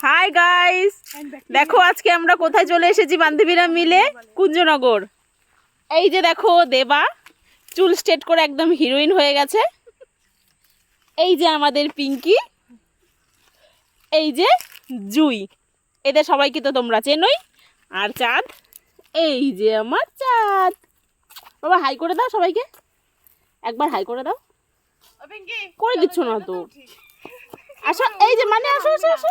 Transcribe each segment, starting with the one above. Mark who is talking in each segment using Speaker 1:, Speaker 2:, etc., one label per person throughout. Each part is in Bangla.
Speaker 1: হাই গাইস, দেখো আজকে আমরা কোথায় চলে এসেছি বান্ধবীরা মিলে, কুঞ্জনগর। এই যে দেখো দেবা চুল স্ট্রেট করে একদম হিরোইন হয়ে গেছে। এই যে আমাদের পিঙ্কি, এই যে জুই, এদের সবাইকে তো তোমরা চেনোই। আর চাঁদ, এই যে আমার চাঁদ। বাবা হাই করে দাও সবাইকে, একবার হাই করে দাও। করে দিচ্ছ না তো, আসো এই যে মানে আসো আসো আসো।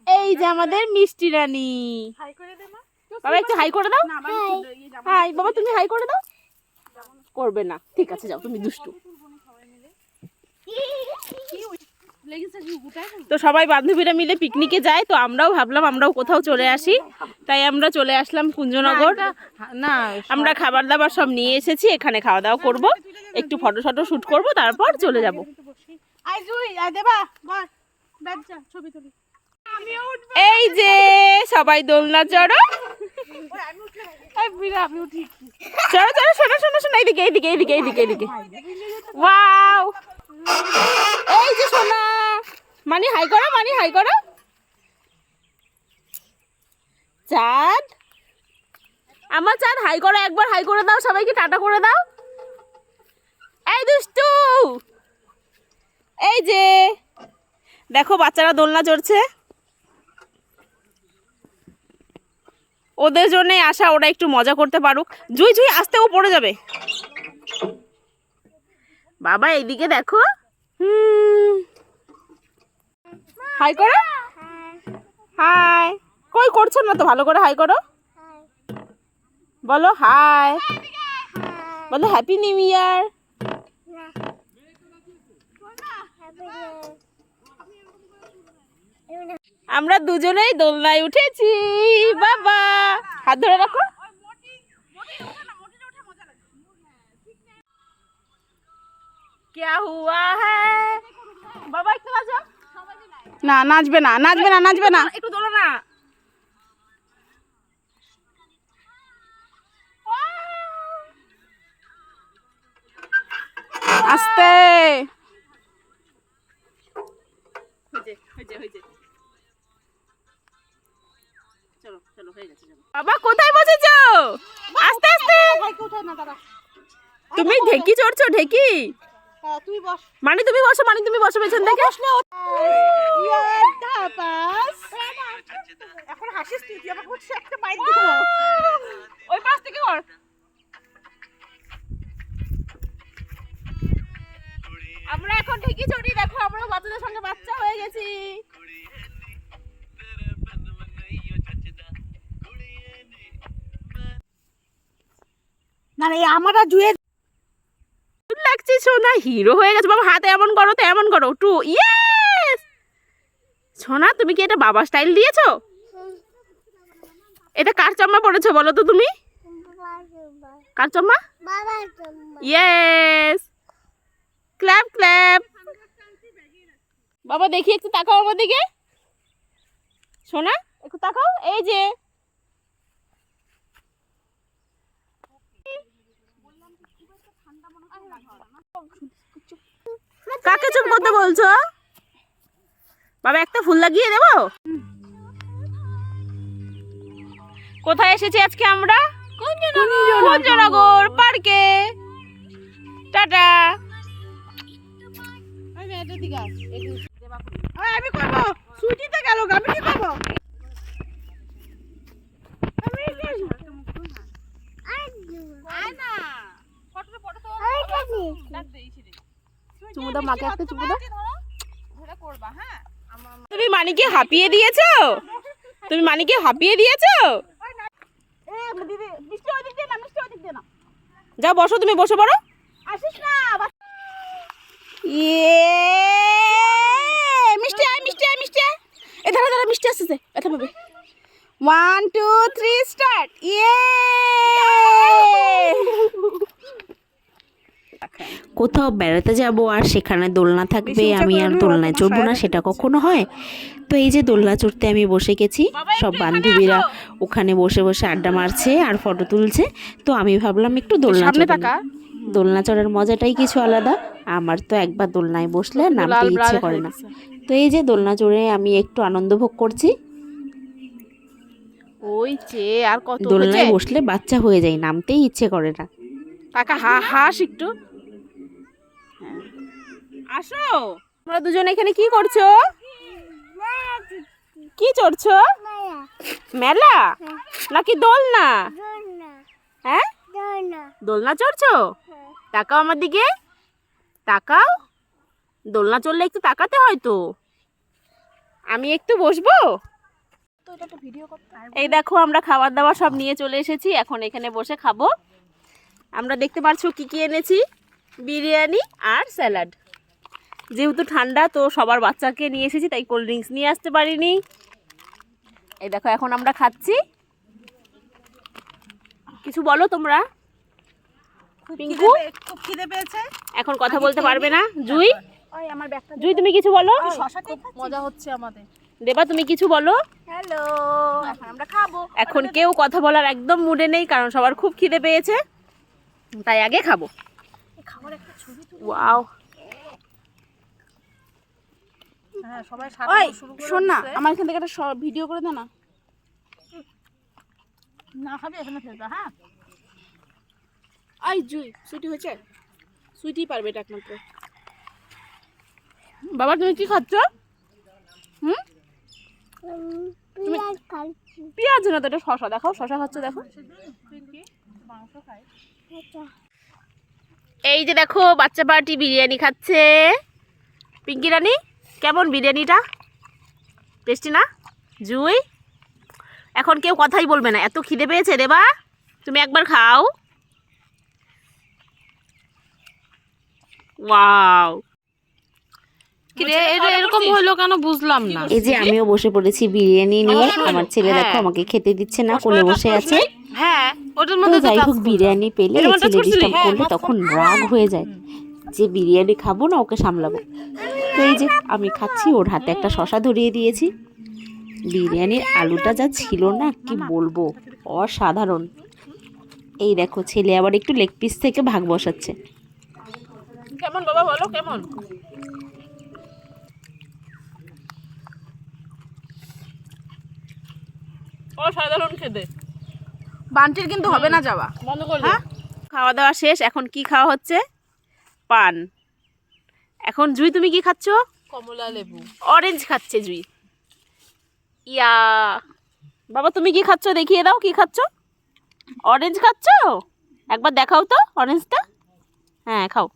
Speaker 1: এই যে আমাদের মিষ্টি রানী, বাবা একটু হাই করে দাও। হাই বাবা, তুমি হাই করে দাও। করবে না, ঠিক আছে যাও, তুমি দুষ্টু। তো সবাই বান্ধবীরা মিলে পিকনিকে যায়, তো আমরাও ভাবলাম আমরাও কোথাও চলে আসি, তাই আমরা চলে আসলাম কুঞ্জনগর। না আমরা খাবার দাবার সব নিয়ে এসেছি, এখানে খাওয়া দাওয়া করব, একটু ফটো শটো শ্যুট করব, তারপর চলে যাব। এই যে সবাই দোলনা চড়ো, চড়ো চড়ো, শোনো শোনো শোনো, এইদিকে এইদিকে এইদিকে এইদিকে এইদিকে। ওয়াও, এই যে সোনা মানি হাই করো, মানি হাই করো। চাঁদ, আমার চাঁদ হাই করো, একবার হাই করে দাও, সবাইকে টাটা করে দাও। এই দুষ্টু, এই যে দেখো বাচ্চারা দোলনা চড়ছে, ওদের জন্যই আসা, ওরা একটু মজা করতে পারুক। জুই জুই আসতে, ও পড়ে যাবে। বাবা এইদিকে দেখো, হাই করো, হাই। কই করছো না তো, ভালো করে হাই করো, বলো হাই, বলো হ্যাপি নিউ ইয়ার। আমরা দুজনেই দোলনায় উঠেছি। বাবা হাত ধরে রাখো। क्या हुआ है বাবা, একটু নাচো। না নাচবে না, নাচবে না, নাচবে না, একটু দোলো না। আস্তে, বাবা কোথায় বসেছো? আস্তে আস্তে, তুমি ঢেকি চড়ছো, ঢেকি। মানে তুমি বসো, মানে তুমি বসো পেছন থেকে। এখন হাসিস তুই, আমাকে বলছিস একটা বাইক দিব, ওই পাশ থেকে কর। আমরা এখন ঢেকি চড়ি, দেখো আমরা বাচ্চাদের সঙ্গে বাচ্চা হয়ে গেছি। না রে আমার জুয়ে লাগছে, সোনা হিরো হয়ে গেছে। বাবা হাতে এমন করো, তো এমন করো, টু ইয়েস। সোনা তুমি কি এটা বাবা স্টাইল দিয়েছো? এটা কার চাম্মা পড়েছো বলো তো তুমি? কার চাম্মা? Yes, clap clap. বাবা দেখি একটু তাকাও আমার দিকে, সোনা একটু তাকাও। এই যে কাকে চুপ করতে বলছো? বাবা একটা ফুল লাগিয়ে দেবো। কোথায় এসেছি আজকে আমরা? কুঞ্জনগর পার্কে। টাটা। আমি করবো, ছুটিতে গেল, আমি কি করবো? তুমি মানিকে হাঁপিয়ে দিয়েছো, তুমি মানিকে হাঁপিয়ে দিয়েছো। যাও বসো, তুমি বসে পড়ো। মিষ্টি আয়, মিষ্টি আয়, মিষ্টি আয়। এ দাঁড়া দাঁড়া, মিষ্টি আসতেছে, ব্যথা পাবে। 1 2 3 স্টার্ট। ইয়ে,
Speaker 2: কোথাও বেড়াতে যাব আর সেখানে দোলনা থাকবে, আমি আর দোলনায় চড়বো না, সেটা কখনো হয়? তো এই যে দোলনা চড়তে আমি বসে গেছি, সব বান্ধবীরা ওখানে বসে বসে আড্ডা মারছে আর ফটো তুলছে। তো আমি ভাবলাম একটু দোলনা চড়ি। দোলনা চড়ার মজাটাই কিছু আলাদা। আমার তো একবার দোলনায় বসলে আর নামতে ইচ্ছে করে না। তো তো এই যে দোলনা চড়ে আমি একটু আনন্দ ভোগ করছি।
Speaker 1: ওই যে আর কত
Speaker 2: দোলনায় বসলে বাচ্চা হয়ে যায়, নামতেই ইচ্ছে করে না।
Speaker 1: কাকা হাস একটু। আসো, তোমরা দুজন এখানে কি করছো? কি চড়ছো? মেলা নাকি দোলনা? হ্যাঁ, দোলনা চড়ছো? তাকাও আমার দিকে, তাকাও। দোলনা চড়লে একটু তাকাতে হয় তো। আমি একটু বসবো। এই দেখো আমরা খাবার দাবার সব নিয়ে চলে এসেছি, এখন এখানে বসে খাবো। আমরা দেখতে পাচ্ছ কি কি এনেছি, বিরিয়ানি আর স্যালাড। যেহেতু ঠান্ডা তো সবার বাচ্চাকে নিয়ে এসেছি, তাই কোল্ড ড্রিঙ্কস নিয়ে আসতে পারিনি। এই দেখো এখন আমরা খাচ্ছি। কিছু বলো তোমরা। পিঙ্কু
Speaker 3: খুব খিদে পেয়েছে,
Speaker 1: এখন কথা বলতে পারবে না। জুই, জুই তুমি কিছু বলো।
Speaker 3: মজা হচ্ছে আমাদের।
Speaker 1: দেবা তুমি কিছু বলো।
Speaker 3: হ্যালো, এখন আমরা খাবো।
Speaker 1: এখন কেউ কথা বলার একদম মুডে নেই, কারণ সবার খুব খিদে পেয়েছে, তাই আগে খাবো।
Speaker 3: খাবার একটা ছবি তুলি।
Speaker 1: ওয়াও,
Speaker 3: হ্যাঁ, সবাই
Speaker 1: ওই
Speaker 3: শুরু করে
Speaker 1: শোন না,
Speaker 3: দিচ্ছে।
Speaker 1: আমার এখান থেকে একটা ভিডিও করে দে না।
Speaker 3: না খাবি এখানে ফেলবা। হ্যাঁ,
Speaker 1: আই জুই, সুইটি হয়েছে? সুইটি পারবে এটা একমাত্র। বাবা তুমি কি খাচ্ছ? হুম, পেঁয়াজ না তো, এটা শশা। দেখাও, শশা খাচ্ছ, দেখো।
Speaker 3: মাংস খাই।
Speaker 1: এই যে দেখো বাচ্চা পার্টি বিরিয়ানি খাচ্ছে। পিঙ্কি রানী, কেমন বিরিয়ানিটা? টেস্টি না? জুই, এখন কেউ কথাই বলবে না, এত খিদে পেয়েছে। দেবা তুমি একবার খাও। ওয়াও, এরকম হলো কেন বুঝলাম না।
Speaker 2: এই যে আমিও বসে পড়েছি বিরিয়ানি নিয়ে, আমার ছেলে দেখো আমাকে খেতে দিচ্ছে না, কোলে বসে আছে।
Speaker 1: হ্যাঁ, ওটার
Speaker 2: তো যাই হোক, বিরিয়ানি পেলে ছেলে ডিস্টার্ব করলে তখন রাগ হয়ে যায় যে বিরিয়ানি খাবো না, ওকে সামলাবো। তো এই যে আমি খাচ্ছি, ওর হাতে একটা শশা ধরিয়ে দিয়েছি। বিরিয়ানির আলুটা যা ছিল না, কি বলবো, অসাধারণ। এই দেখো ছেলে আবার একটু লেগ পিস থেকে ভাগ বসাচ্ছে।
Speaker 1: কেমন বাবা বলো, কেমন? অসাধারণ খেতে।
Speaker 3: বান্টির কিন্তু হবে না যাওয়া।
Speaker 1: বন্ধ করে দাও। খাওয়া দাওয়া শেষ, এখন কি খাওয়া হচ্ছে? পান। এখন জুই তুমি কি খাচ্ছ?
Speaker 3: কমলা লেবু।
Speaker 1: অরেঞ্জ খাচ্ছে জুই। ইয়া, বাবা তুমি কি খাচ্ছ? দেখিয়ে দাও কি খাচ্ছ। অরেঞ্জ খাচ্ছ? একবার দেখাও তো অরেঞ্জটা। হ্যাঁ খাও।